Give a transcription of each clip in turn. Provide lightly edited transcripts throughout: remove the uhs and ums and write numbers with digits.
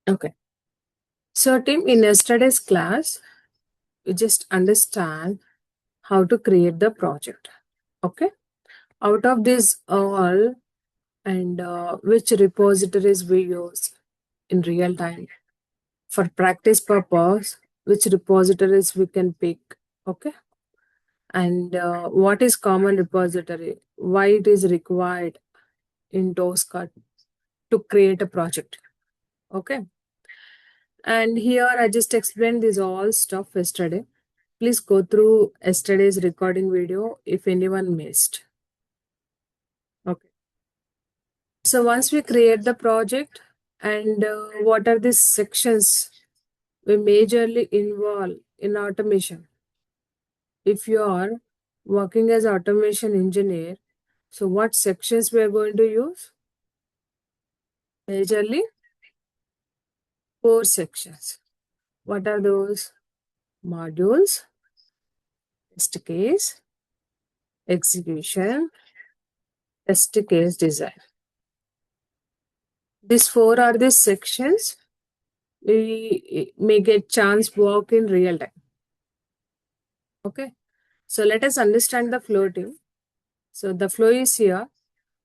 Okay. So, team, in yesterday's class, we just understand how to create the project. Okay. Out of this all, and which repositories we use in real time for practice purpose, which repositories we can pick. Okay. And what is common repository? Why it is required in Tosca to create a project. Okay. And here I just explained this all stuff yesterday. Please go through yesterday's recording video if anyone missed. Okay. So once we create the project and what are the sections we majorly involve in automation? If you are working as automation engineer, so what sections we are going to use? Majorly 4 sections. What are those? Modules, test case, execution, test case design. These 4 are the sections we may get chance work in real time. Okay. So let us understand the flow team. So the flow is here.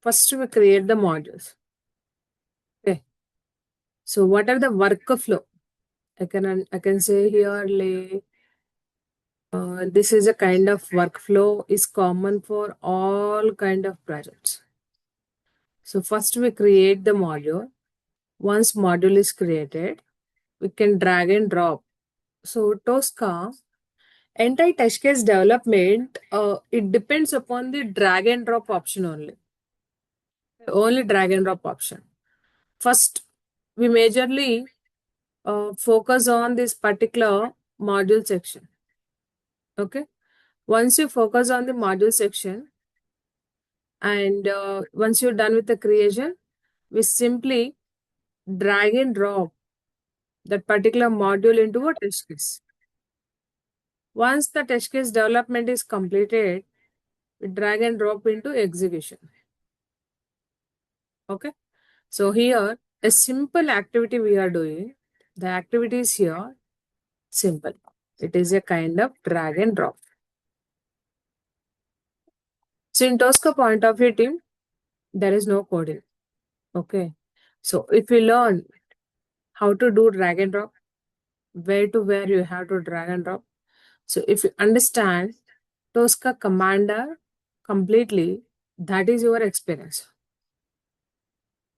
First we create the modules. Okay. So what are the workflow? I can say here this is a kind of workflow is common for all kind of projects. So first we create the module. Once module is created, we can drag and drop. So Tosca, entire test case development, it depends upon the drag and drop option only. Only drag and drop option. First, we majorly focus on this particular module section. Okay. Once you focus on the module section and once you're done with the creation, we simply drag and drop that particular module into a test case. Once the test case development is completed, we drag and drop into execution. Okay. So here, a simple activity we are doing. The activity is here simple. It is a kind of drag and drop. So in Tosca point of view, team, there is no coding. Okay. So if you learn how to do drag and drop, where to where you have to drag and drop. So if you understand Tosca commander completely, that is your experience.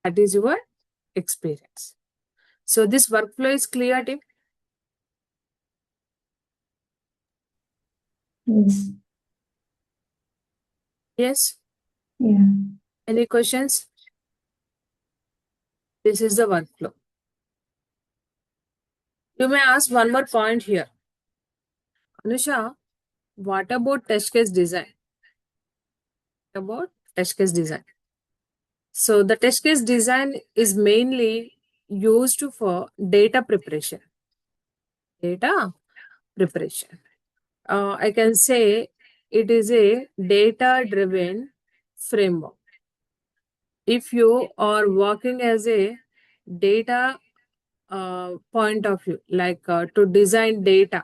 That is your experience. So this workflow is clear, team? Yes. Yes? Yeah. Any questions? This is the workflow. You may ask one more point here. Anusha, what about test case design? About test case design. So the test case design is mainly used for data preparation. Data preparation. I can say it is a data-driven framework. If you are working as a data point of view, like to design data.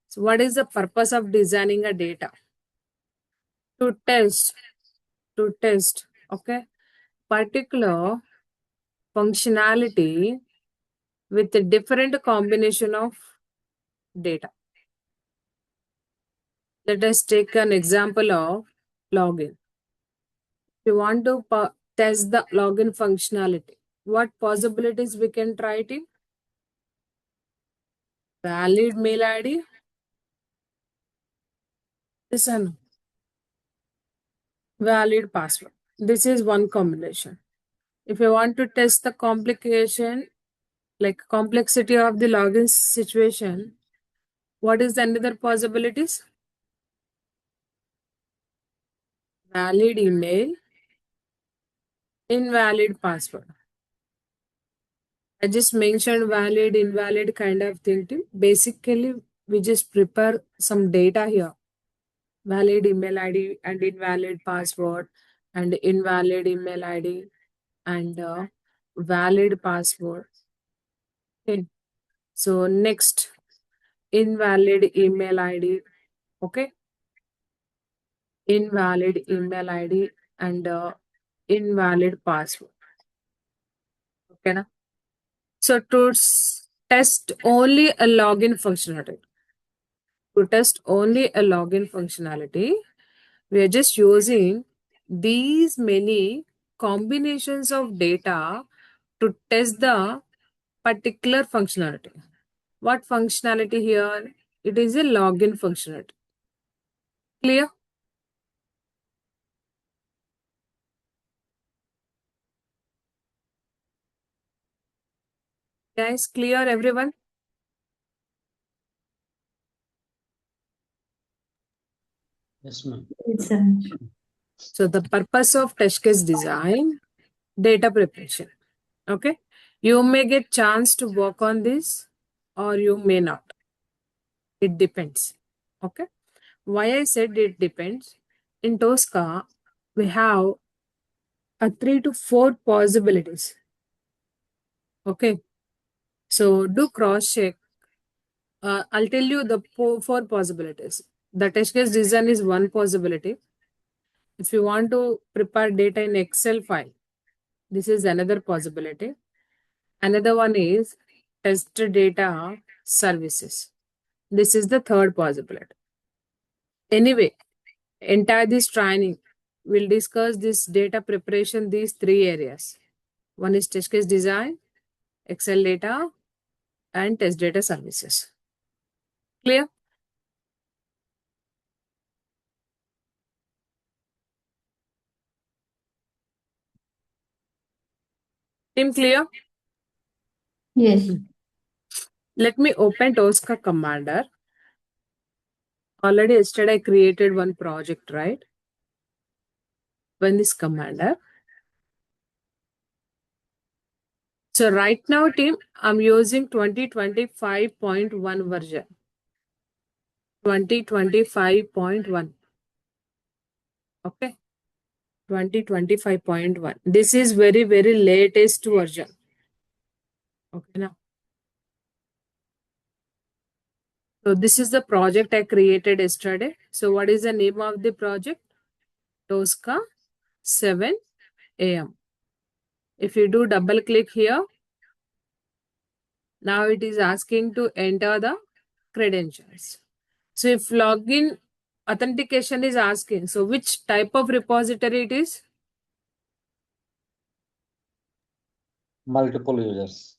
So what is the purpose of designing a data? To test, okay, particular functionality with a different combination of data. Let us take an example of login. If you want to test the login functionality, what possibilities we can try it in? Valid mail ID. Listen, valid password. This is one combination. If you want to test the complication, like complexity of the login situation, what is the another possibilities? Valid email, invalid password. I just mentioned valid, invalid kind of thing too. Basically, we just prepare some data here. Valid email ID and invalid password and invalid email ID and valid password. Okay. So next, invalid email ID. Okay. Invalid email ID and invalid password. Okay. Na? So to test only a login functionality, we are just using these many combinations of data to test the particular functionality. What functionality here? It is a login functionality. Clear? Guys, clear everyone? Yes, ma'am. So the purpose of test case design, data preparation. Okay. You may get chance to work on this or you may not. It depends. Okay. Why I said it depends. In Tosca, we have a 3 to 4 possibilities. Okay. So do cross check. I'll tell you the four possibilities. The test case design is one possibility. If you want to prepare data in Excel file, this is another possibility. Another one is test data services. This is the third possibility. Anyway, entire this training will discuss this data preparation, these three areas. One is test case design, Excel data, and test data services. Clear? Team clear? Yes. Let me open Tosca Commander. Already yesterday I created one project, right? When this Commander. So right now, team, I'm using 2025.1 version. 2025.1. Okay. 2025.1. This is very, very latest version. Okay. Now, so this is the project I created yesterday. So what is the name of the project? Tosca 7 AM. If you do double click here, now it is asking to enter the credentials. So if login authentication is asking, so which type of repository it is? Multiple users.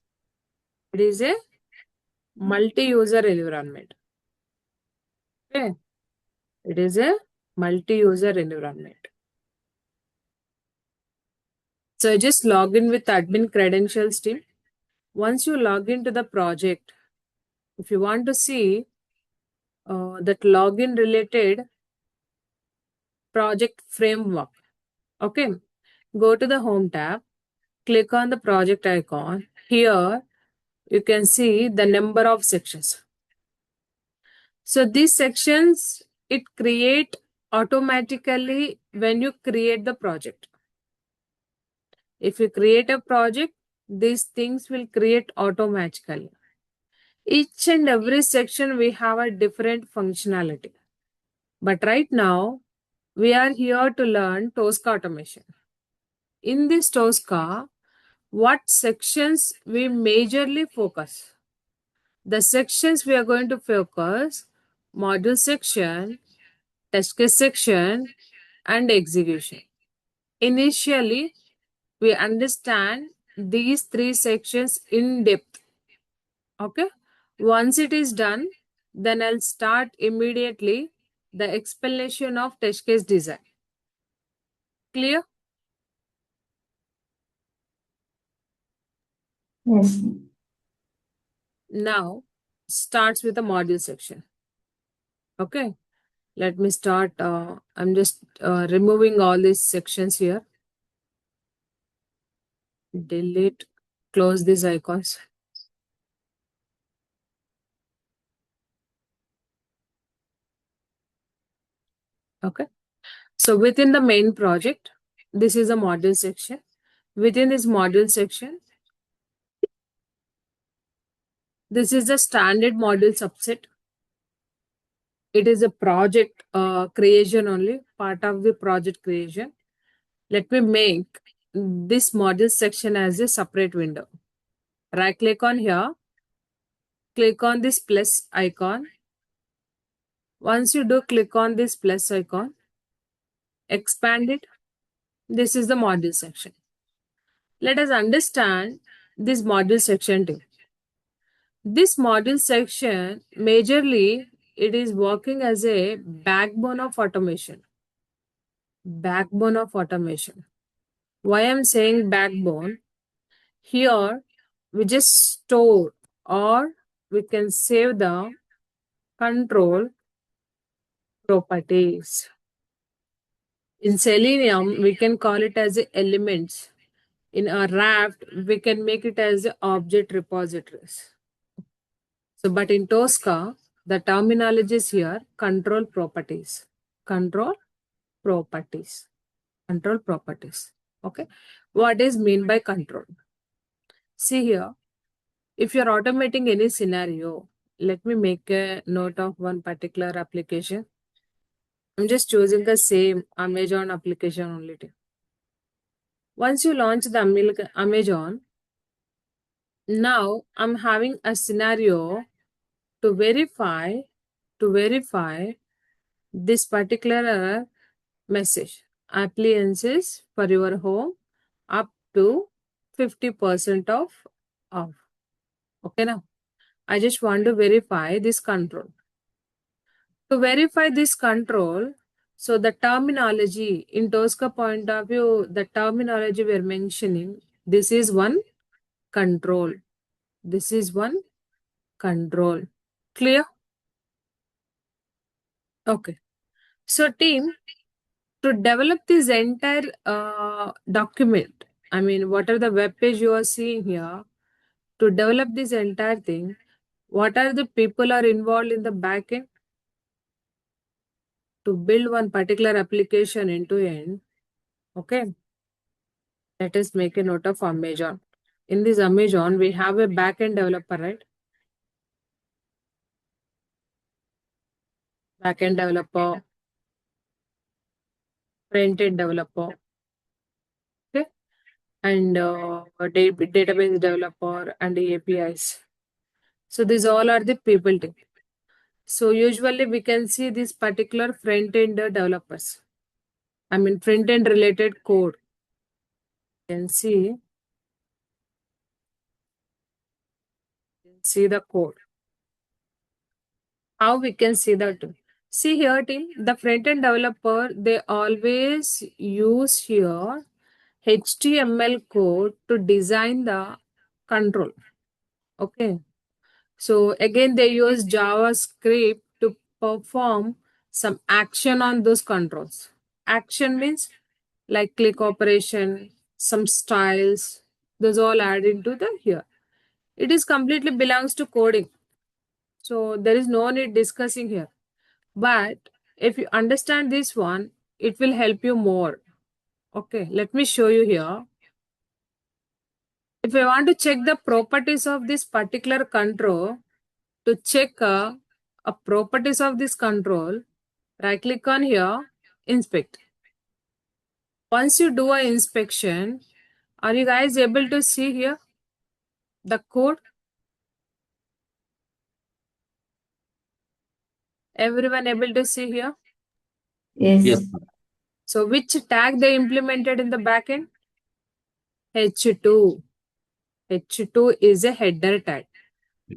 It is a multi-user environment. Okay. It is a multi-user environment. So just log in with admin credentials team. Once you log into the project, if you want to see that login related project framework, okay, go to the home tab, click on the project icon. Here you can see the number of sections. So these sections, it create automatically when you create the project. If you create a project, these things will create automatically. Each and every section we have a different functionality. But right now, we are here to learn Tosca automation. In this Tosca, what sections we majorly focus? The sections we are going to focus, module section, test case section, and execution. Initially, we understand these three sections in depth. Okay. Once it is done, then I'll start immediately the explanation of test case design. Clear? Yes. Now, starts with the module section. Okay. Let me start. I'm just removing all these sections here. Delete, close these icons. Okay. So within the main project, this is a module section. Within this module section, This is the standard module subset. It is a project creation only, part of the project creation. Let me make this module section as a separate window. Right click on here, click on this plus icon. Once you do, click on this plus icon, expand it. This is the module section. Let us understand this module section too. This module section, majorly, it is working as a backbone of automation. Backbone of automation. Why I'm saying backbone? Here, we just store or we can save the control properties. In Selenium, we can call it as elements. In a Raft, we can make it as object repositories. So, but in Tosca, the terminology is here control properties. Control properties. Control properties. Okay. What is mean by control? See here, if you're automating any scenario, let me make a note of one particular application. I'm just choosing the same Amazon application only. Once you launch the Amazon, now I'm having a scenario to verify this particular message. Appliances for your home up to 50% off. Okay, now I just want to verify this control. To verify this control, so the terminology in Tosca point of view, the terminology we're mentioning, this is one control. This is one control. Clear? Okay. So team, to develop this entire document, I mean, what are the web page you are seeing here? To develop this entire thing, what are the people are involved in the backend? To build one particular application end to end. Okay. Let us make a note of Amazon. In this Amazon, we have a backend developer, right? Backend developer, front-end developer, okay, and database developer and the APIs. So these all are the people team. So usually we can see these particular front-end developers. I mean front-end related code. You can see the code. How we can see that? See here, team, the front-end developer, they always use here HTML code to design the control. Okay. So again, they use JavaScript to perform some action on those controls. Action means like click operation, some styles, those all add into the here. It is completely belongs to coding. So there is no need discussing here. But if you understand this one, it will help you more. Okay, let me show you here. If I want to check the properties of this particular control, to check a properties of this control, right click on here, inspect. Once you do an inspection, are you guys able to see here the code? Everyone able to see here? Yes. Yes. So which tag they implemented in the backend? H2. H2 is a header tag.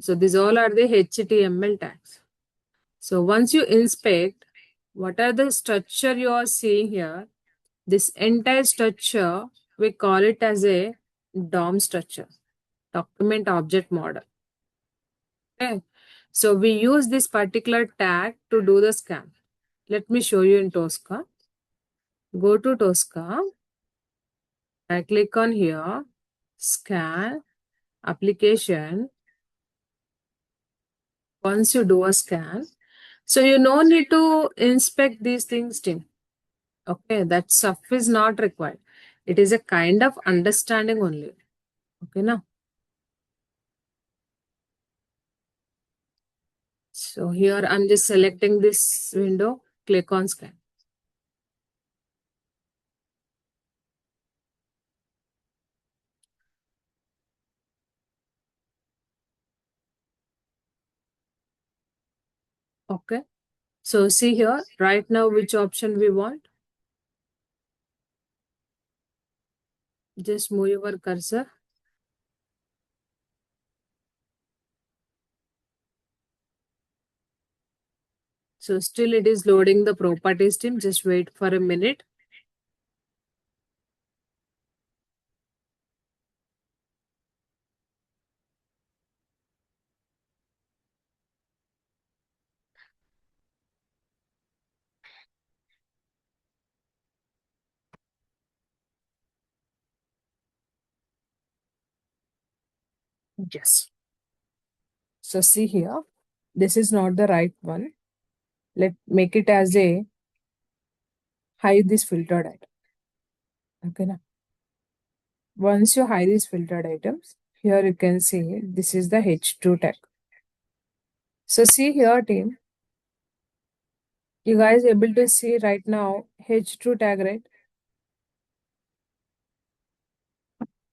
So these all are the HTML tags. So once you inspect, what are the structure you are seeing here? This entire structure, we call it as a DOM structure, document object model. Okay. So we use this particular tag to do the scan. Let me show you in Tosca. Go to Tosca. I click on here, scan, application. Once you do a scan, so you no need to inspect these things, team. Okay, that stuff is not required. It is a kind of understanding only. Okay, now. So here I'm just selecting this window, click on scan. Okay. So see here, right now which option we want. Just move your cursor. So still it is loading the properties team. Just wait for a minute. Yes. So see here, this is not the right one. Let make it as a hide this filtered item. Okay. Now, once you hide these filtered items, here you can see this is the H2 tag. So see here, team. You guys able to see right now H2 tag, right?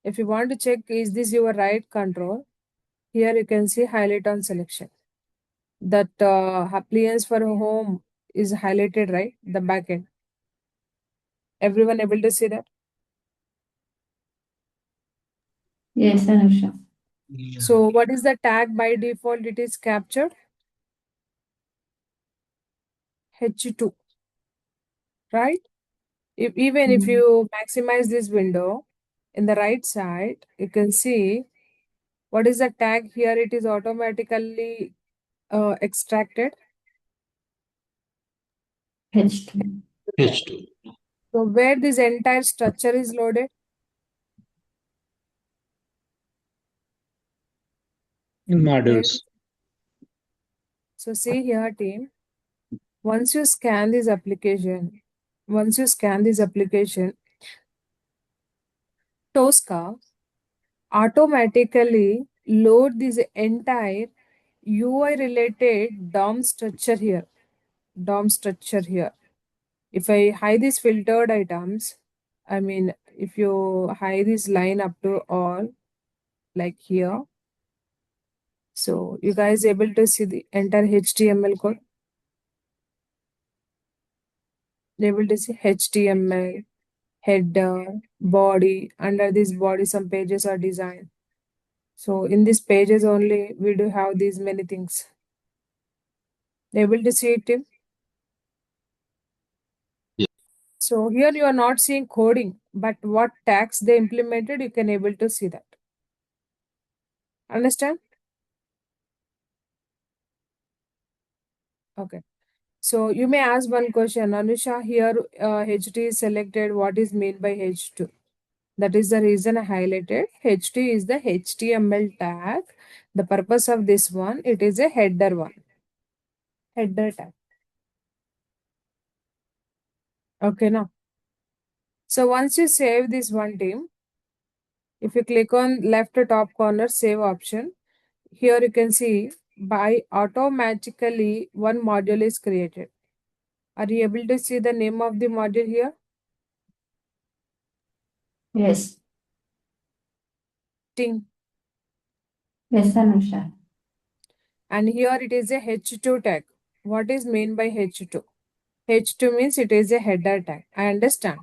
If you want to check is this your right control, here you can see highlight on selection. That appliance for home is highlighted, right? The backend. Everyone able to see that? Yes, Anusha. Yeah. So what is the tag by default? It is captured H2, right? Even if you maximize this window in the right side, you can see what is the tag here. It is automatically extracted. H2. H2. So where this entire structure is loaded? In Where modules. So see here, team. Once you scan this application, Tosca automatically load this entire UI related DOM structure here. DOM structure here. If I hide these filtered items, I mean, if you hide this line up to all, like here, so you guys able to see the entire HTML code. Able to see HTML, header, body. Under this body, some pages are designed. So in these pages only, we do have these many things. Able to see it, Tim? Yeah. So here you are not seeing coding, but what tags they implemented, you can able to see that. Understand? Okay. So you may ask one question, Anusha, here HT is selected. What is meant by H2? That is the reason I highlighted. HT is the HTML tag. The purpose of this one, it is a header one. Header tag. Okay, now. So once you save this one, team, if you click on left top corner save option, here you can see by automatically one module is created. Are you able to see the name of the module here? Yes. Ting. Yes, Anusha. And here it is a H2 tag. What is meant by H2? H2 means it is a header tag. I understand.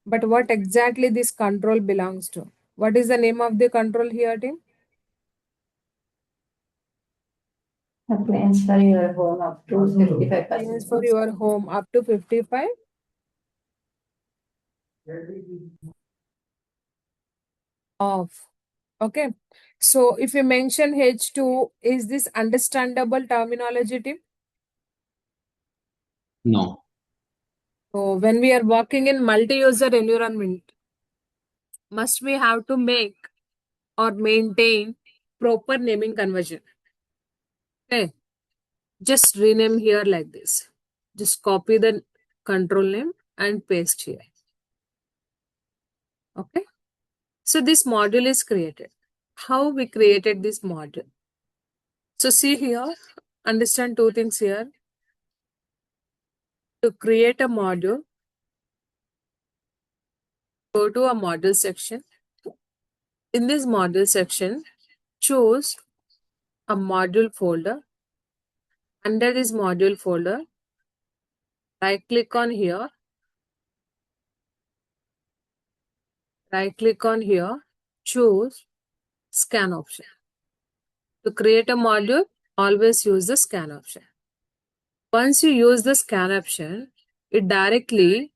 But what exactly this control belongs to? What is the name of the control here, team? Appliance for your home up to 55%. Means for your home up to 55. Off. Okay. So if you mention H2, is this understandable terminology, team? No. So when we are working in multi-user environment, must we have to make or maintain proper naming conversion? Okay. Just rename here like this. Just copy the control name and paste here. Okay. So this module is created. How we created this module? So see here, understand two things here. To create a module, go to a module section. In this module section, choose a module folder. Under this module folder, right click on here. Right click on here, choose scan option. To create a module, always use the scan option. Once you use the scan option, it directly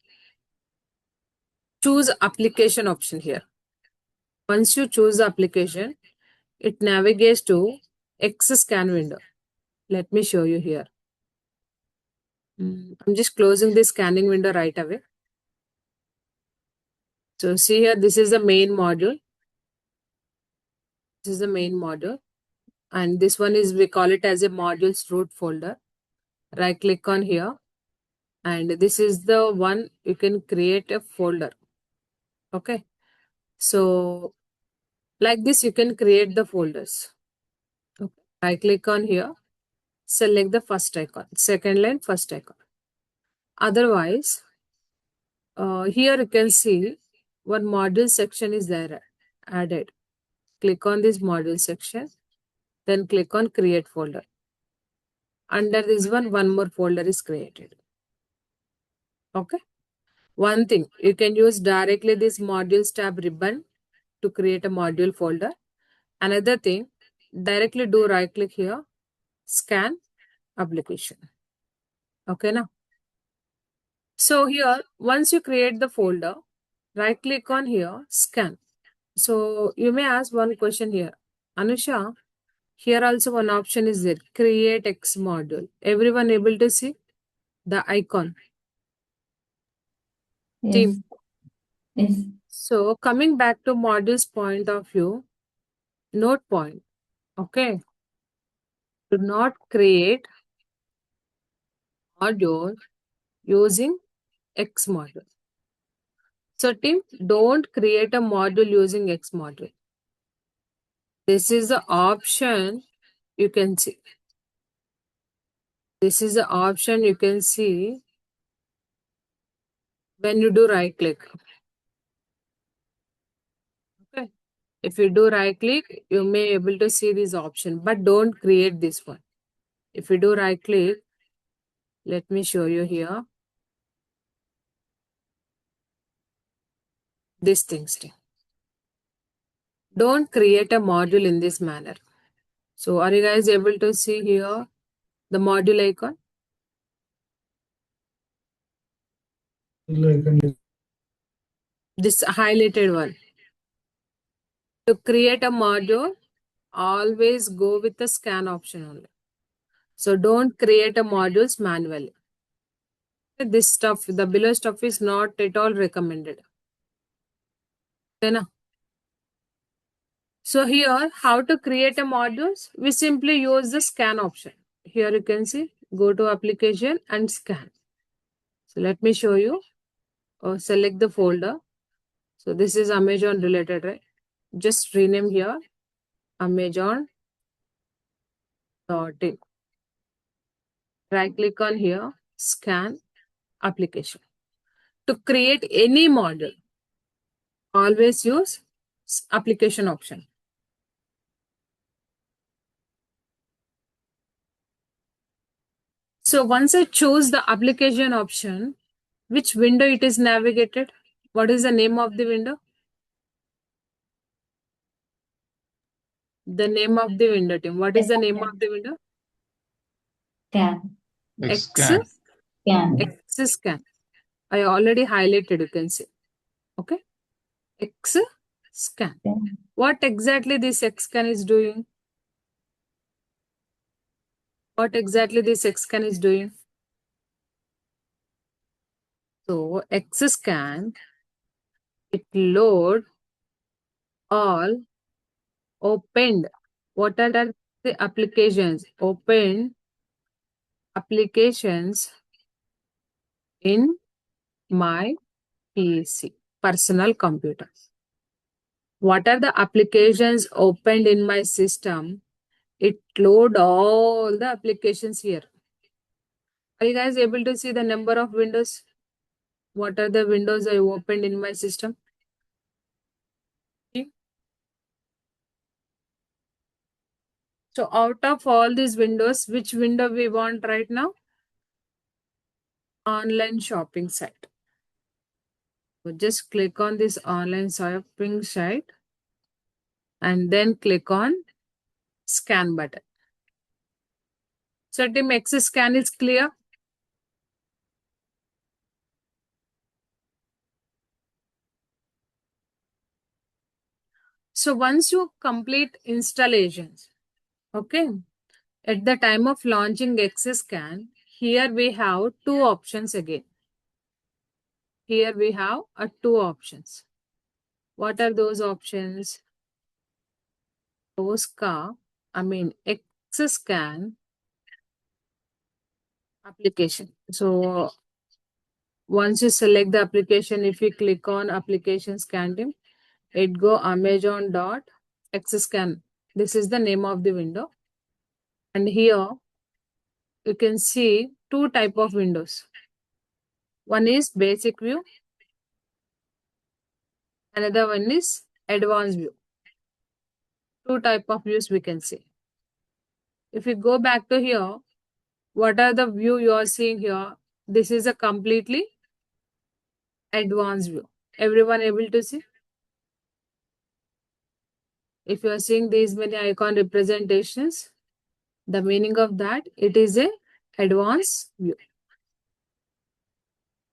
choose application option here. Once you choose the application, it navigates to X scan window. Let me show you here. I'm just closing the scanning window right away. So see here, this is the main module. This is the main module. And this one is, we call it as a modules root folder. Right click on here. And this is the one you can create a folder. Okay. So like this, you can create the folders. Okay. Right click on here. Select the first icon, second line, first icon. Otherwise, here you can see one module section is there added. Click on this module section, then click on create folder. Under this one more folder is created. Okay. One thing, you can use directly this modules tab ribbon to create a module folder. Another thing, directly do right click here, scan application. Okay now. So here, once you create the folder, right click on here, scan. So you may ask one question here, Anusha, here also one option is there, create X module. Everyone able to see the icon? Yes. Team. Yes. So coming back to modules point of view, note point. Okay. Do not create module using X module. So team, don't create a module using X module. This is the option you can see. This is the option you can see when you do right click. Okay. If you do right click, you may able to see this option, but don't create this one. If you do right click, let me show you here. This things. Don't create a module in this manner. So are you guys able to see here the module icon? This highlighted one. To create a module, always go with the scan option only. So don't create a modules manually. This stuff, the below stuff is not at all recommended. Okay, na? So here, how to create a modules? We simply use the scan option. Here you can see, go to application and scan. So let me show you. Select the folder. So this is Amazon related, right? Just rename here Amazon.in. Right click on here, scan application. To create any module, always use application option. So once I choose the application option, which window it is navigated? What is the name of the window? The name of the window, team. What is the name of the window? Scan. X Scan. Scan. X scan. I already highlighted, you can see. Okay. X scan. Scan. What exactly this X scan is doing? What exactly this X scan is doing? So X scan, it load all opened. What are the applications? Open applications in my PC, personal computer. What are the applications opened in my system? it load all the applications here. Are you guys able to see the number of windows? What are the windows I opened in my system? See? So out of all these windows, which window we want right now? Online shopping site. So just click on this online shopping site and then click on scan button. So team X scan is clear. So once you complete installations, okay, at the time of launching XScan, here we have two options again. Here we have two options. What are those options? Tosca, XScan application. So once you select the application, if you click on application scan team, it go amazon.xscan. This is the name of the window. And here you can see two type of windows. One is basic view. Another one is advanced view. Two type of views we can see. If you go back to here, what are the view you are seeing here? This is a completely advanced view. Everyone able to see? If you are seeing these many icon representations, the meaning of that, it is a advanced view.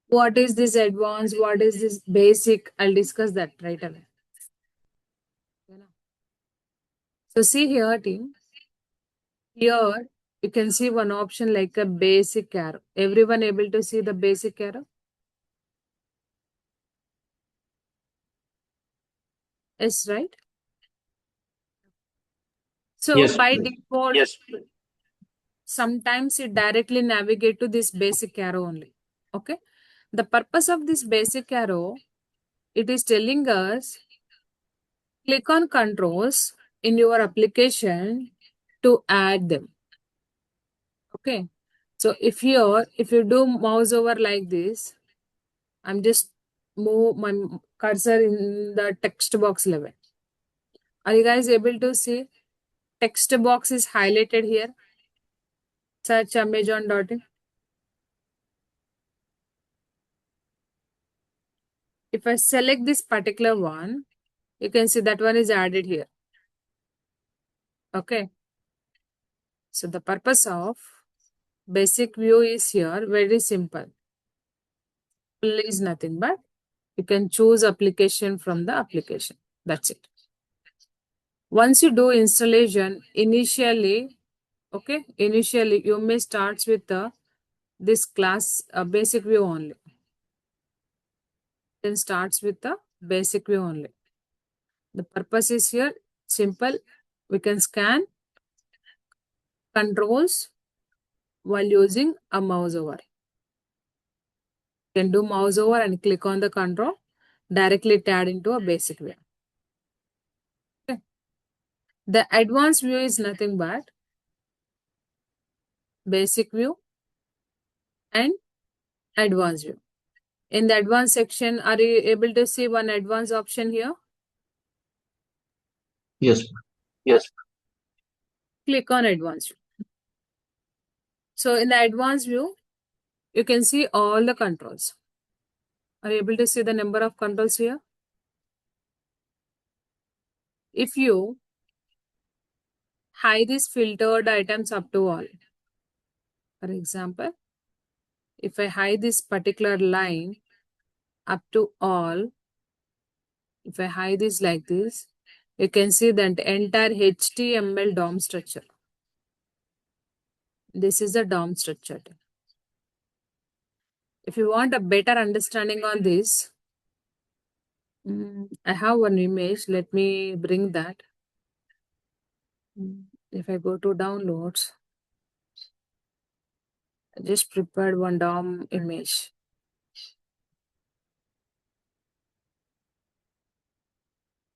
What is this advanced? What is this basic? I'll discuss that right away. So see here, team. Here you can see one option like a basic arrow. Everyone able to see the basic arrow? Yes, right? So Yes. by default, yes, sometimes it directly navigate to this basic arrow only. Okay. The purpose of this basic arrow, it is telling us click on controls in your application to add them. Okay. So if you do mouse over like this, I'm just move my cursor in the text box level. Are you guys able to see? Text box is highlighted here. Search Amazon.in. If I select this particular one, you can see that one is added here. Okay. So the purpose of basic view is here very simple. Is nothing but you can choose application from the application. That's it. Once you do installation, initially you may start with this class basic view only. Then starts with the basic view only. The purpose is here simple. We can scan controls while using a mouse over. You can do mouse over and click on the control, directly add into a basic view. Okay. The advanced view is nothing but basic view and advanced view. In the advanced section, are you able to see one advanced option here? Yes. Yes. Click on advanced view. So in the advanced view, you can see all the controls. Are you able to see the number of controls here? If you hide these filtered items up to all, for example, if I hide this particular line up to all, if I hide this like this, you can see that entire HTML DOM structure. This is the DOM structure. If you want a better understanding on this, I have one image. Let me bring that. If I go to downloads, I just prepared one DOM image.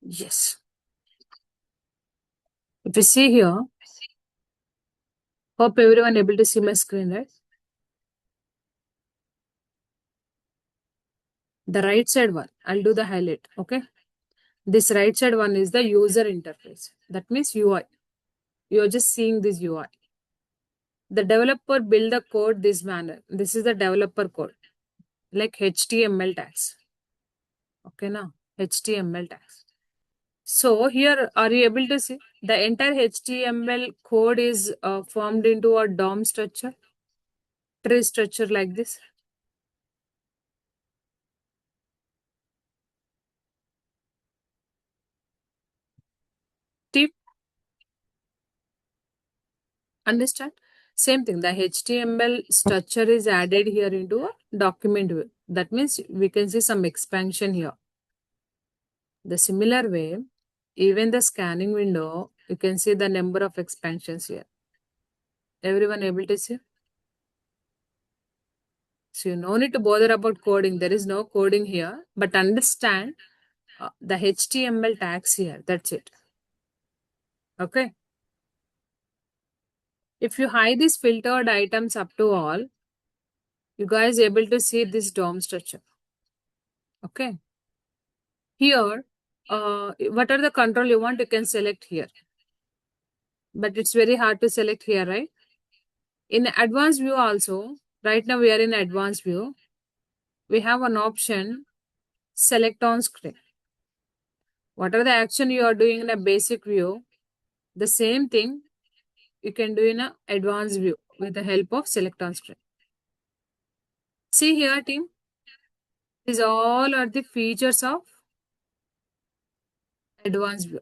Yes. If you see here, Hope everyone able to see my screen, right? The right side one, I'll do the highlight, okay? This right side one is the user interface. That means UI. You're just seeing this UI. The developer build the code this manner. This is the developer code, like HTML tags. Okay, now HTML tags. So here, are you able to see the entire HTML code is formed into a DOM structure, tree structure like this? Tip, understand? Same thing. The HTML structure is added here into a document view. That means we can see some expansion here. The similar way, even the scanning window, you can see the number of expansions here. Everyone able to see? So you no need to bother about coding. There is no coding here, but understand the HTML tags here. That's it. Okay. If you hide these filtered items up to all, you guys able to see this DOM structure. Okay. Here, what are the control you want? You can select here. But it's very hard to select here, right? In advanced view also, right now we are in advanced view. We have an option, select on screen. What are the action you are doing in a basic view? The same thing you can do in a advanced view with the help of select on screen. See here, team. These all are the features of advanced view.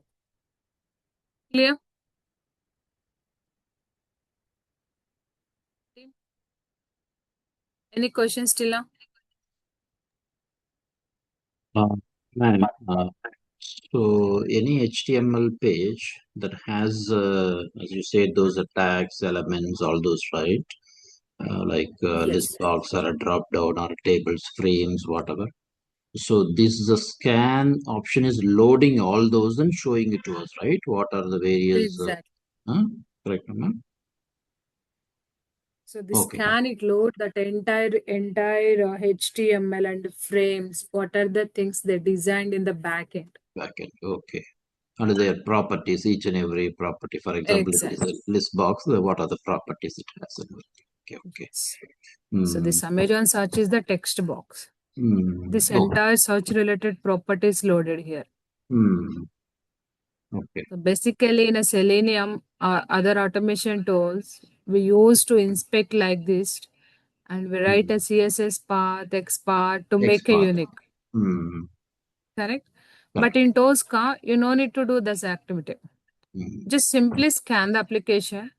Clear? Team? Any questions still now? Ma'am, so any HTML page that has, as you said, those tags, elements, all those, right? Like list Yes. box or a drop down or tables, frames, whatever. So this is the scan option is loading all those and showing it to us, right? What are the various, Exactly. correct, ma'am? So this Okay, can it load that entire HTML and frames? What are the things they designed in the backend? backend, okay. And their properties, each and every property. For example, if it is Exactly. a list box, what are the properties it has? Okay, okay. Yes. So Hmm. this Amazon search is the text box. Hmm. This Okay. entire search related properties loaded here. Hmm. Okay. So basically in a Selenium or other automation tools, we use to inspect like this and we write Hmm. a CSS path, X path to make a XPath. unique. Hmm. Correct? But Correct. in Tosca, you no need to do this activity. Hmm. Just simply scan the application.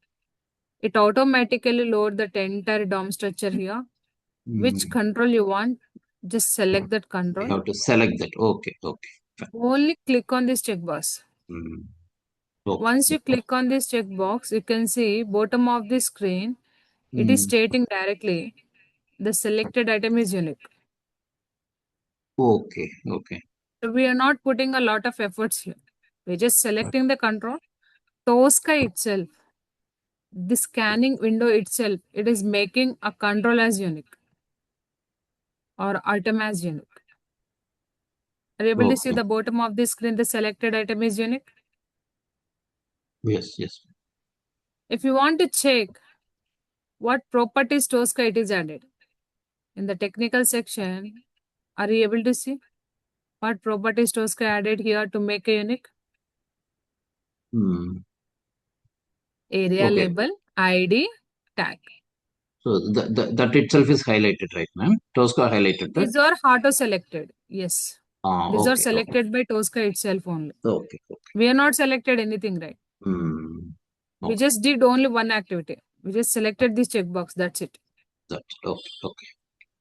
It automatically load the entire DOM structure here. Which Hmm. control you want, just select that We control. have to select that. Okay. Okay. Fine. Only click on this checkbox. Hmm. Okay. Once you click on this checkbox, you can see bottom of the screen, it is Hmm. stating directly the selected item is unique. Okay. Okay. So we are not putting a lot of efforts here. We're just selecting the control. Tosca itself, the scanning window itself, it is making a control as unique or item as unique. Are you able to see Okay. the bottom of the screen, the selected item is unique? Yes. Yes. If you want to check what properties Tosca it is added, in the technical section, are you able to see what properties Tosca added here to make a unique? Hmm. Area Okay. label, ID, tag. So that itself is highlighted, right, ma'am? Tosca highlighted that. These are auto selected. Yes. These are Okay. Okay. selected by Tosca itself only. Okay. Okay. We are not selected anything, right? Hmm. We Okay. just did only one activity. We just selected this checkbox. That's it. That. Okay. Okay.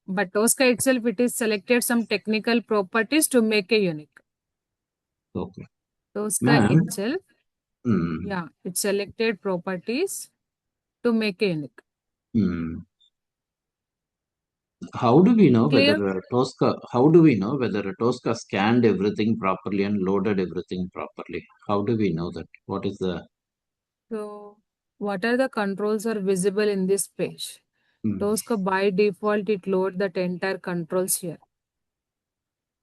But Tosca itself, it is selected some technical properties to make a unique. Okay. Tosca Ma'am. itself, Hmm. yeah, it selected properties to make a unique. Hmm. How do we know whether Clear? Tosca? How do we know whether Tosca scanned everything properly and loaded everything properly? How do we know that? What is the? So What are the controls are visible in this page? Hmm. Tosca by default, it load that entire controls here.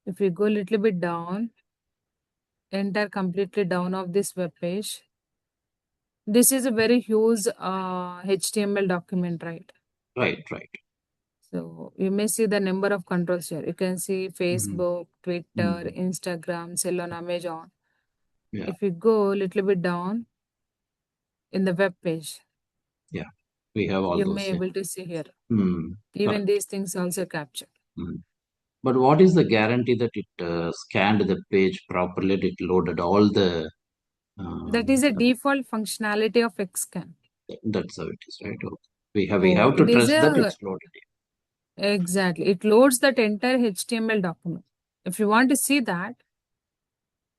If we go a little bit down, enter completely down of this web page. This is a very huge HTML document, right? Right, right. So you may see the number of controls here. You can see Hmm. Facebook, Twitter, Hmm. Instagram, sell on Amazon. Yeah, If we go a little bit down in the web page, yeah. We have all you those. may Yeah. able to see here. Hmm. Even Correct. these things also captured. Hmm. But what is the guarantee that it scanned the page properly? It loaded all the. That is a Um, default functionality of Xscan. that's how it is, right? Okay. We So have to it is trust that a it's loaded. exactly. It loads that entire HTML document. If you want to see that,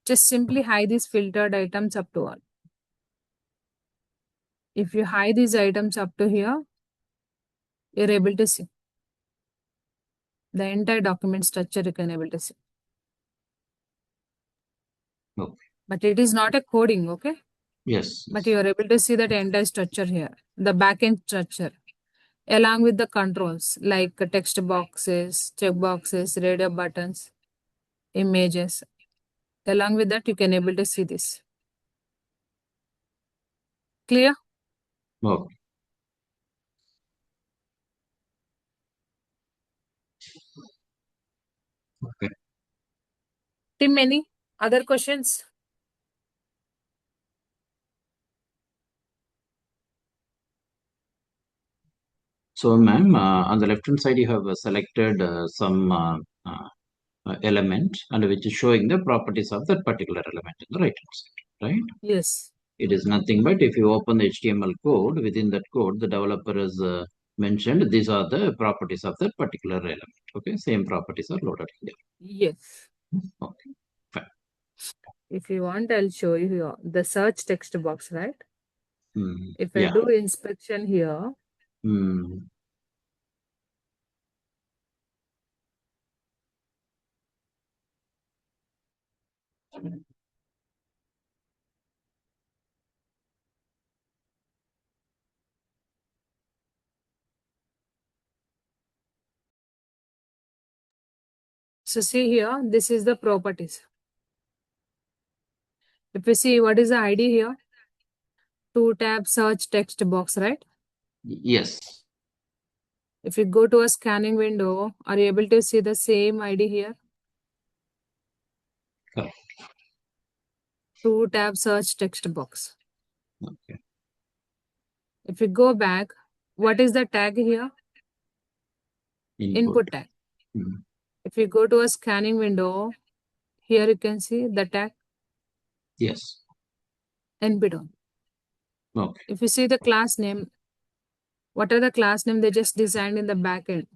just simply hide these filtered items up to all. If you hide these items up to here, you're able to see the entire document structure. You can able to see, Okay. but it is not a coding, okay? Yes. But Yes. you are able to see that entire structure here, the backend structure, along with the controls like text boxes, check boxes, radio buttons, images. Along with that, you can able to see this. Clear? Okay. Okay. Tim, any other questions? So, ma'am, on the left hand side, you have selected some element and which is showing the properties of that particular element in the right hand side, right? Yes. It is nothing but if you open the HTML code, within that code, the developer has mentioned these are the properties of that particular element. Okay, same properties are loaded here. Yes. Okay, fine. If you want, I'll show you here the search text box, right? If I Yeah. do inspection here, Mm. so see here, this is the properties. If you see what is the ID here, two tab search text box, right? Yes. If you go to a scanning window, are you able to see the same ID here? Correct. Two tab search text box. Okay. If you go back, what is the tag here? Input. Input tag. Mm. If you go to a scanning window, here you can see the tag Yes. npdon. Okay. If you see the class name, what are the class name they just designed in the backend?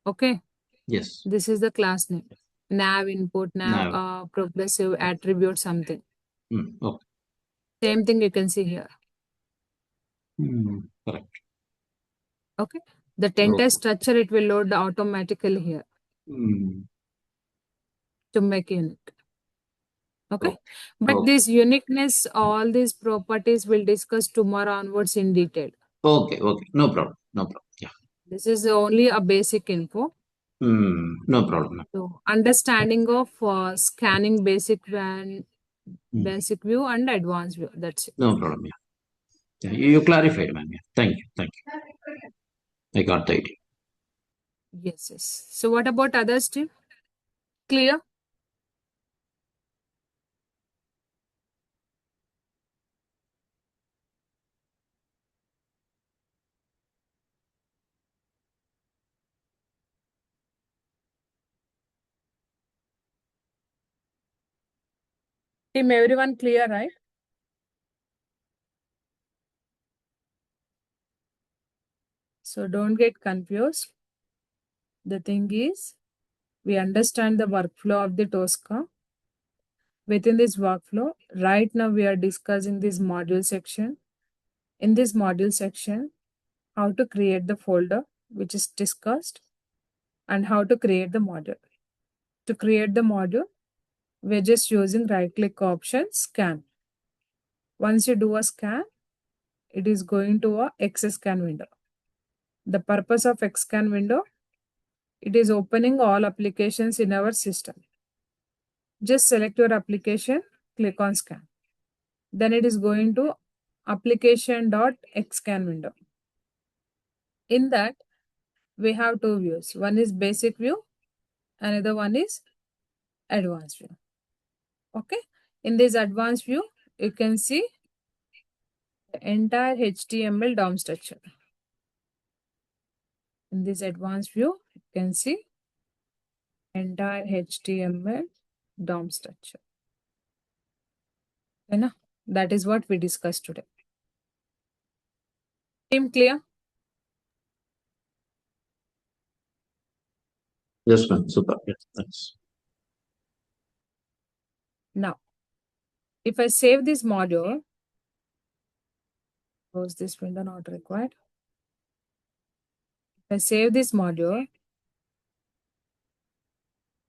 Okay, Yes. this is the class name. Nav input, nav Now. progressive attribute something. Okay. Same thing you can see here. Correct. Okay, the entire Okay. structure it will load automatically here Mm. to make unit. Okay, Okay. but Okay. this uniqueness, all these properties we'll discuss tomorrow onwards in detail. Okay. Okay. No problem. No problem. Yeah. This is only a basic info. No problem. So understanding of scanning Mm. basic view and advanced view. That's it. No problem. Yeah. Yeah. You clarified, ma'am. Yeah. Thank you. Thank you. I got the idea. Yes, yes. So what about others, Tim? Clear? Tim, everyone clear, right? So don't get confused. The thing is, we understand the workflow of the Tosca. Within this workflow, right now we are discussing this module section. In this module section, how to create the folder, which is discussed, and how to create the module. To create the module, we're just using right click option, scan. Once you do a scan, it is going to a XScan window. The purpose of XScan window, it is opening all applications in our system. Just select your application, click on scan. Then it is going to application.xscan window. In that, we have two views. One is basic view, another one is advanced view. Okay. In this advanced view, you can see the entire HTML DOM structure. In this advanced view, you can see entire HTML DOM structure. Okay, that is what we discussed today. Team clear? Yes, ma'am. Super. Yeah, thanks. Now, if I save this module, close this window, not required. If I save this module,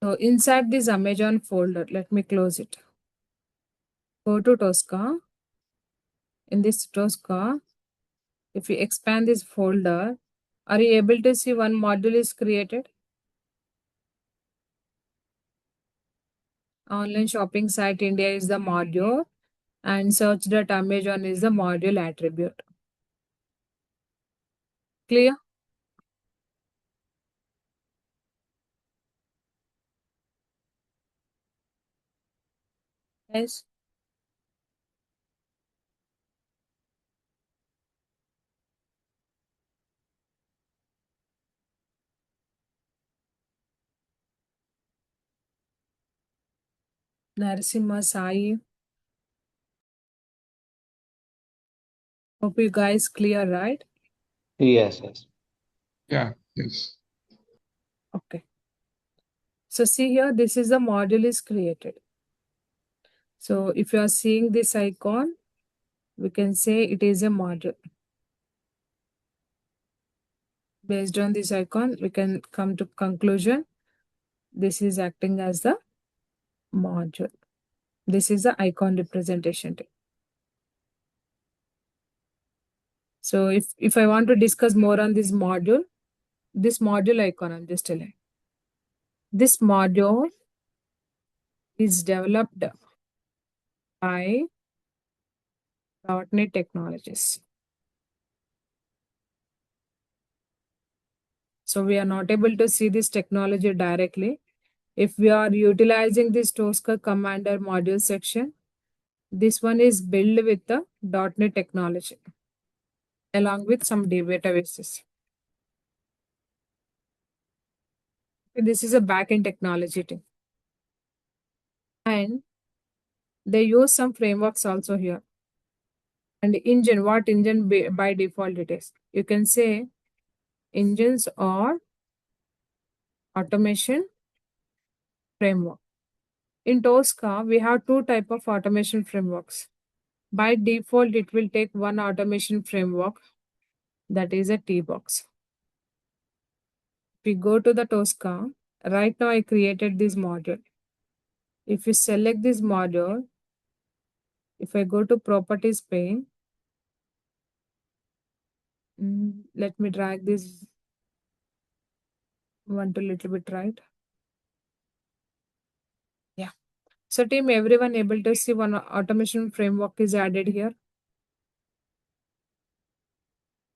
so inside this Amazon folder, let me close it. Go to Tosca. In this Tosca, if you expand this folder, are you able to see one module is created? Online shopping site India is the module and search.amazon is the module attribute. Clear? Yes. Narasimha Sai. Hope you guys clear, right? Yes, yes. Yeah, yes. Okay. So see here, this is the module is created. So if you are seeing this icon, we can say it is a module. Based on this icon, we can come to conclusion. This is acting as the module. This is the icon representation. So if I want to discuss more on this module icon, I'm just telling. This module is developed by .NET Technologies. So we are not able to see this technology directly. If we are utilizing this Tosca Commander module section, this one is built with the .NET technology along with some databases. This is a backend technology team. And they use some frameworks also here. And engine, what engine by default it is? You can say engines or automation framework. In Tosca, we have two type of automation frameworks. By default, it will take one automation framework, that is a T-box. If we go to the Tosca, right now I created this module. If you select this module, if I go to properties pane, let me drag this one to little bit right. Yeah. So team, everyone able to see one automation framework is added here.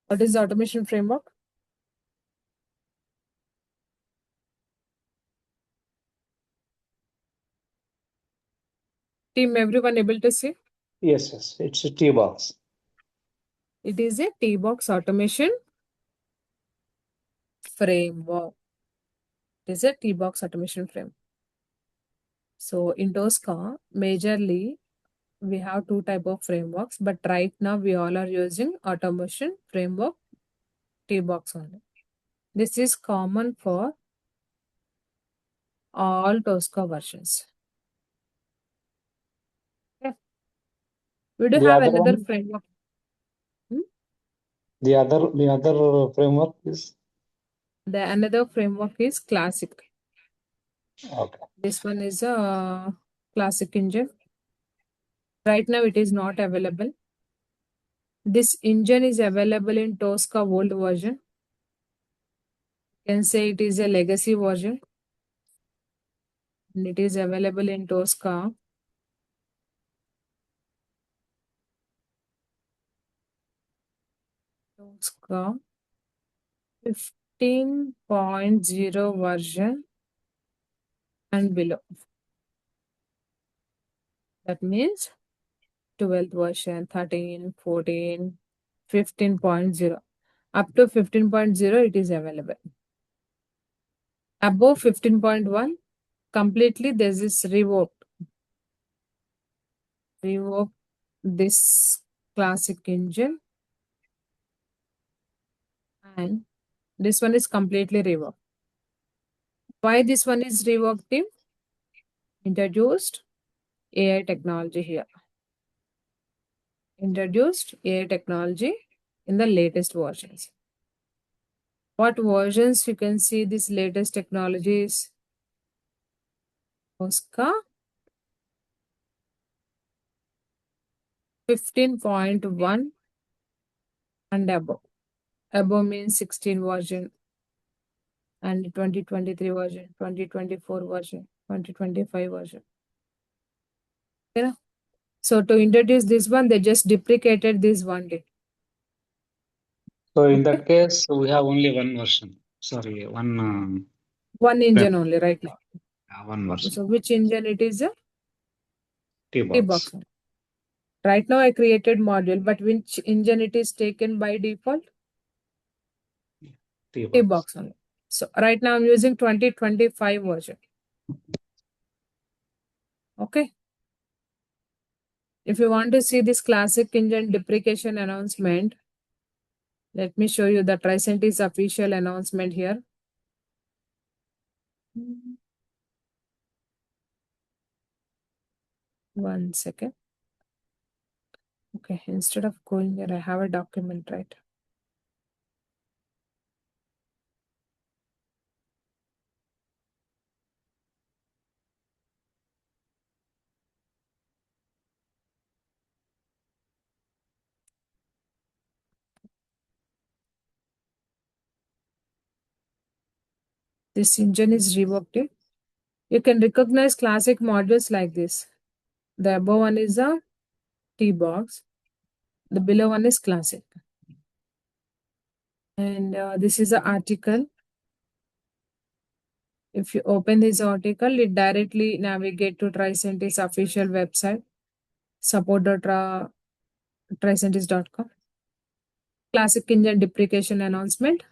What is the automation framework? Team, everyone able to see? Yes, yes. It's a T box. It is a T-box automation framework. It is a T-box automation framework. So in Tosca, majorly we have two type of frameworks, but right now we all are using automation framework T-box only. This is common for all Tosca versions. Okay. We do The have other another one, framework. the other framework is The another framework is classic. okay. This one is a classic engine. Right now it is not available. This engine is available in Tosca old version. You can say it is a legacy version. And it is available in Tosca. Tosca 15.0 version and below. That means 12th version, 13, 14, 15.0. Up to 15.0, it is available. Above 15.1, completely this is revoked. Revoke this classic engine. And this one is completely revoked. Why this one is revoked, team? Introduced AI technology here. Introduced AI technology in the latest versions. What versions you can see this latest technologies? Tosca 15.1 and above. Above means 16 version and 2023 version, 2024 version, 2025 version. Okay. So to introduce this one, they just deprecated this one day. So in that case, we have only one version. Sorry, One engine only right now. one version. So which engine it is? T-box. T-box. Right now I created module, but which engine it is taken by default? T-box. T-box only. So right now I'm using 2025 version. Okay. If you want to see this classic engine deprecation announcement, let me show you the Tricentis official announcement here. One second. Okay, instead of going there, I have a document, right? This engine is revoked. You can recognize classic modules like this. The above one is a T-box. The below one is classic. And this is an article. If you open this article, it directly navigate to Tricentis official website, support.tricentis.com. Classic engine deprecation announcement.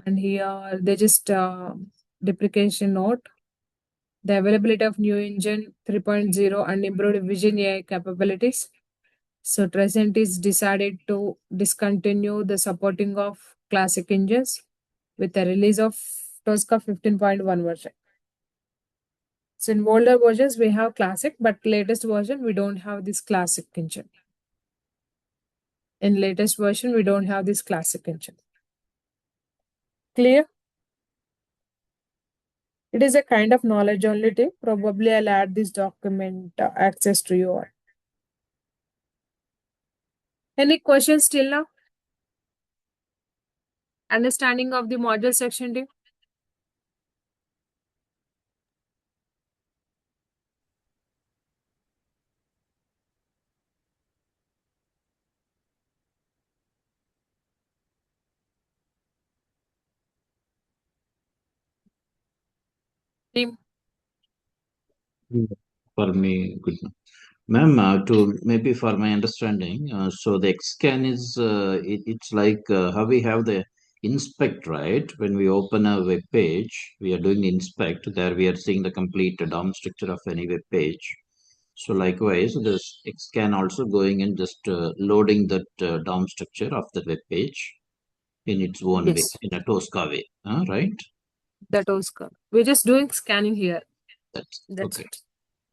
And here they just deprecation note. The availability of new engine 3.0 and improved vision AI capabilities. So Tricentis decided to discontinue the supporting of classic engines with the release of Tosca 15.1 version. So in older versions, we have classic, but latest version, we don't have this classic engine. In latest version, we don't have this classic engine. Clear? It is a kind of knowledge only tip. Probably I'll add this document access to you all. Any questions till now? Understanding of the module section, team? Team? For me, good. Ma'am, to maybe for my understanding, so the Xscan is it's like how we have the inspect, right? When we open a web page, we are doing the inspect. There we are seeing the complete DOM structure of any web page. So likewise, this Xscan also going and just loading that DOM structure of the web page in its own way, Yes, in a Tosca way, right? that was good. We're just doing scanning here. That's That's okay. it.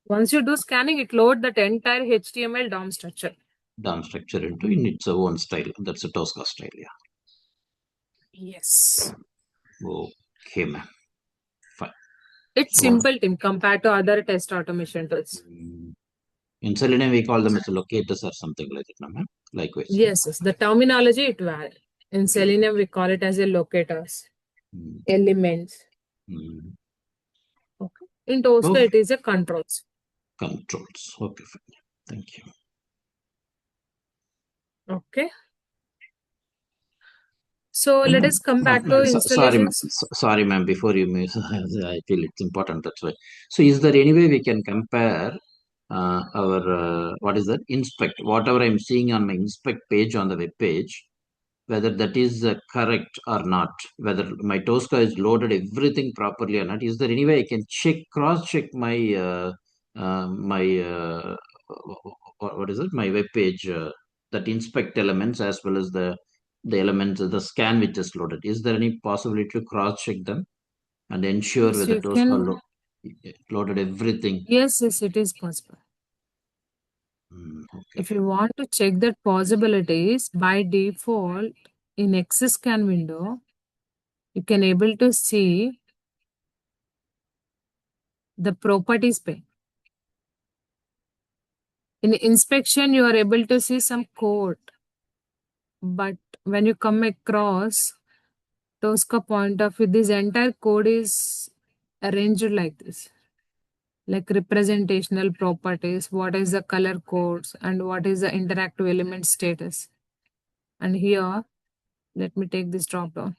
Once you do scanning, it load that entire HTML DOM structure. DOM structure into in its own style. That's a Tosca style, yeah. Yes. Okay, ma'am. Fine. It's So, simple, team, compared to other test automation tools. In Selenium, we call them as locators or something like that, no, ma'am? Likewise. Yes, yes. The terminology it varies. In Selenium, we call it as a locators, elements. Okay. In Tosca, Oh, it is a controls. controls. Okay, fine. Thank you. Okay. So let us come back to Sorry, ma'am. installations. Sorry, ma'am. Before you move, I feel it's important. That's why. So, is there any way we can compare our what is that inspect? Whatever I'm seeing on my inspect page on the web page, whether that is correct or not, whether my Tosca is loaded everything properly or not. Is there any way I can cross check my what is it? My web page that inspect elements as well as the elements the scan which is loaded. Is there any possibility to cross check them and ensure Yes, whether you Tosca can. loaded everything? Yes, yes, it is possible. Okay. If you want to check that possibilities, by default, in Access Scan window, you can able to see the properties pane. In inspection, you are able to see some code. But when you come across Tosca point of view, this entire code is arranged like this. Like representational properties, what is the color codes, and what is the interactive element status. And here, let me take this drop down.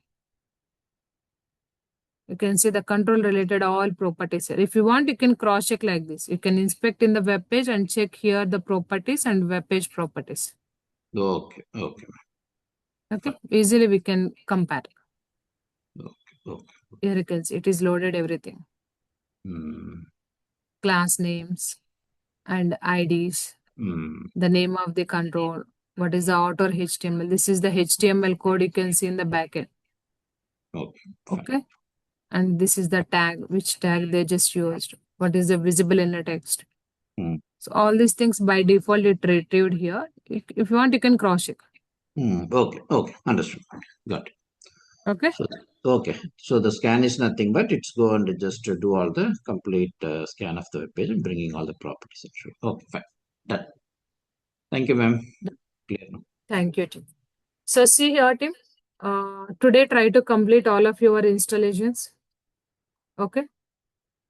You can see the control related all properties here. If you want, you can cross check like this. You can inspect in the web page and check here the properties and web page properties. Okay. Okay. Okay. Easily we can compare. Okay. Okay. Here you can see it is loaded everything. Class names and IDs, the name of the control, what is the author HTML. This is the HTML code you can see in the backend. Okay. Okay. And this is the tag, which tag they just used. What is the visible in the text. So all these things by default it retrieved here. If you want, you can cross check. Okay. Okay. Understood. Got it. Okay. So, okay. So the scan is nothing but it's go and just do all the complete scan of the web page and bringing all the properties. Actually. Okay. Fine. Done. Thank you, ma'am. Clear now. Thank you, Tim. So see here, Tim. Today try to complete all of your installations. Okay.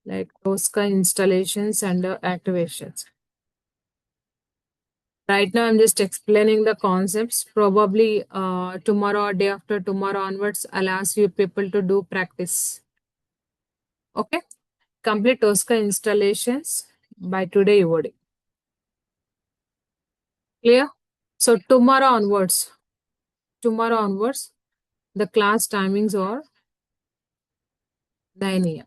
Like Tosca installations and activations. Right now, I'm just explaining the concepts. Probably tomorrow or day after tomorrow onwards, I'll ask you people to do practice. Okay. Complete Tosca installations by today evening. Clear? So tomorrow onwards, the class timings are 9 a.m.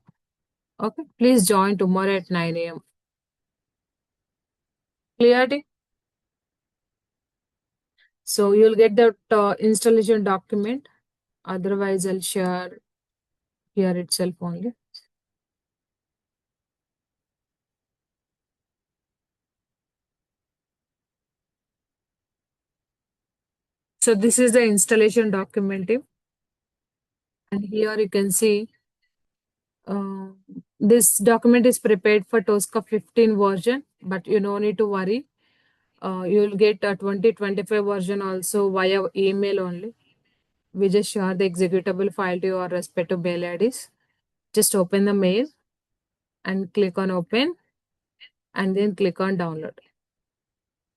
Okay. Please join tomorrow at 9 a.m. Clarity? So you'll get the installation document. Otherwise, I'll share here itself only. So this is the installation document. And here you can see this document is prepared for Tosca 15 version, but you no need to worry. You'll get a 2025 version also via email only. We just share the executable file to your respective mail IDs. Just open the mail and click on open and then click on download.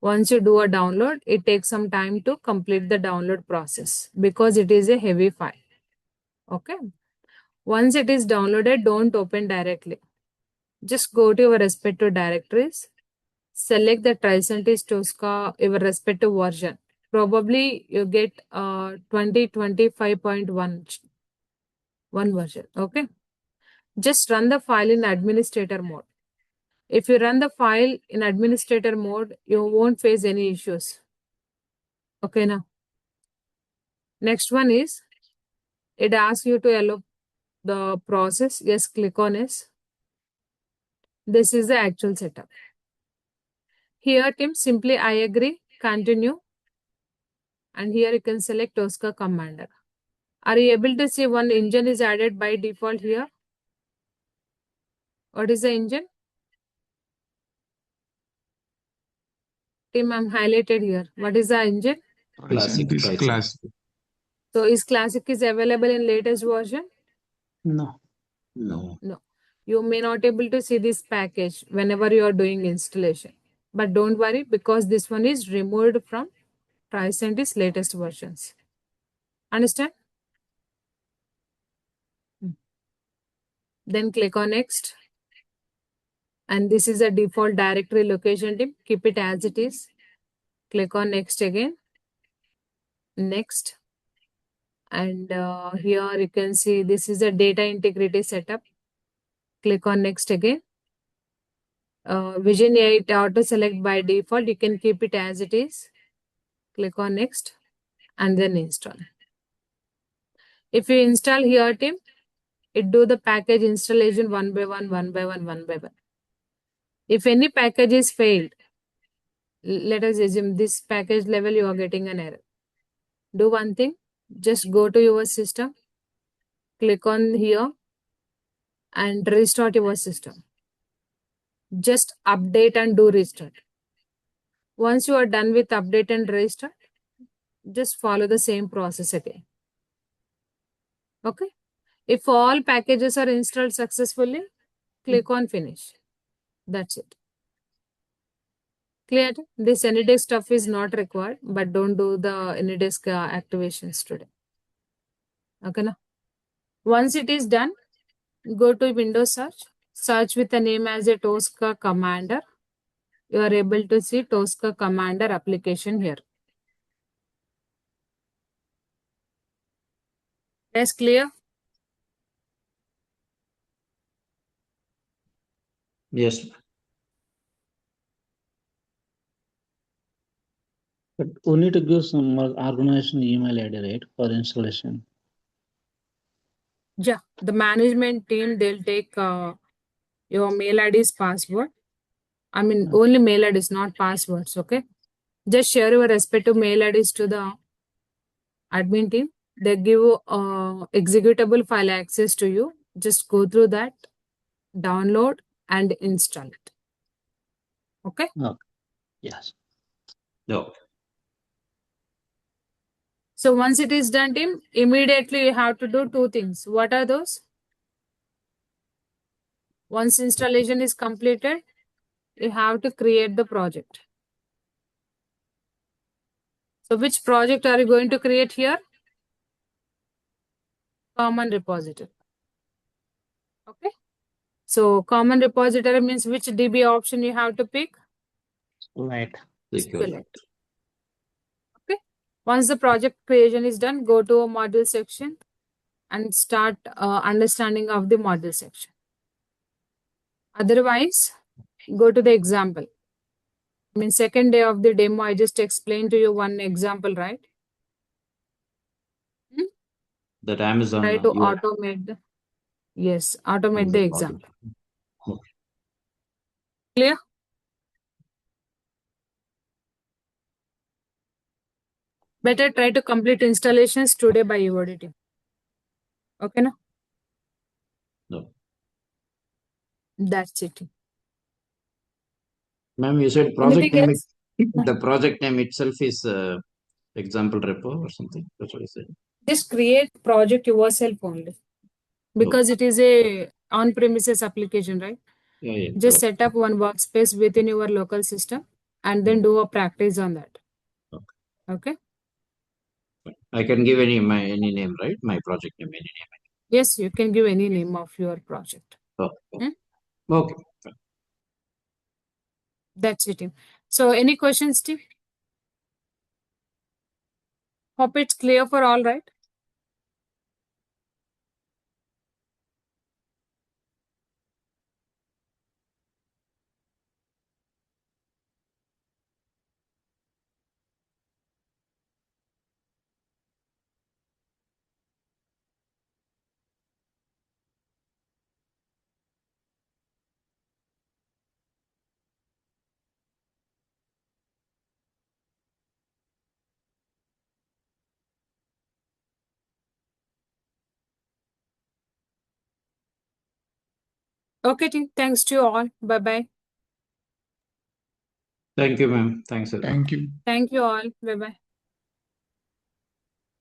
Once you do a download, it takes some time to complete the download process because it is a heavy file. Okay. Once it is downloaded, don't open directly. Just go to your respective directories, select the Tricentis Tosca, your respective version. Probably you get 2025.1 version. Okay. Just run the file in administrator mode. If you run the file in administrator mode, you won't face any issues. Okay, now. Next one is, it asks you to allow the process. Yes, click on yes. This is the actual setup. Here, Tim, simply I agree, continue. And here you can select Tosca Commander. Are you able to see one engine is added by default here? What is the engine? Team, I'm highlighted here. What is the engine? Classic, This Classic. class. So is Classic is available in latest version? No. No. No. You may not able to see this package whenever you are doing installation. But don't worry, because this one is removed from Tricentis latest versions. Understand? Then click on next. And this is a default directory location team. Keep it as it is. Click on next again. Next. And here you can see this is a data integrity setup. Click on next again. Vision 8 auto select by default. You can keep it as it is. Click on next and then install. If you install here team, it do the package installation one by one, one by one, one by one. If any package is failed, let us assume this package level you are getting an error. Do one thing, just go to your system, click on here and restart your system. Just update and do restart. Once you are done with update and restart, just follow the same process again. Okay. If all packages are installed successfully, click on finish. That's it. Clear? This AnyDesk stuff is not required, but don't do the AnyDesk activations today. Okay. Now, once it is done, go to Windows search. Search with the name as a Tosca Commander. You are able to see Tosca Commander application here. That's clear? Yes. But we need to give some organization email ID, right, for installation. Yeah, the management team, they'll take your mail ID's password. I mean, only mail IDs, not passwords, okay? Just share your respective mail IDs to the admin team. They give executable file access to you. Just go through that, download and install it. Okay? Okay. Yes. No. So once it is done, team, immediately you have to do two things. What are those? Once installation is completed, you have to create the project. So which project are you going to create here? Common repository. Okay. So common repository means which DB option you have to pick? Right. SQL. Okay. Once the project creation is done, go to a module section and start understanding of the module section. Otherwise, go to the example. I mean, second day of the demo, I just explained to you one example, right? That Amazon. Try to you are automate the, yes, automate the Amazon example. module. Okay. Clear? Better try to complete installations today by your team. Okay, no? No. That's it. Ma'am, you said project Anything name. else? The project name itself is example repo or something. That's what I said. Just create project yourself only. No. Because it is a on-premises application, right? Yeah, yeah. Just No. set up one workspace within your local system and then do a practice on that. Okay. Okay? I can give any name, right? My project name, any name. Yes, you can give any name of your project. Oh, Hmm? okay. That's it. So any questions, Steve? Hope it's clear for all, right? Okay, team. Thanks to you all. Bye-bye. Thank you, ma'am. Thanks a lot. Thank you. Thank you all. Bye bye.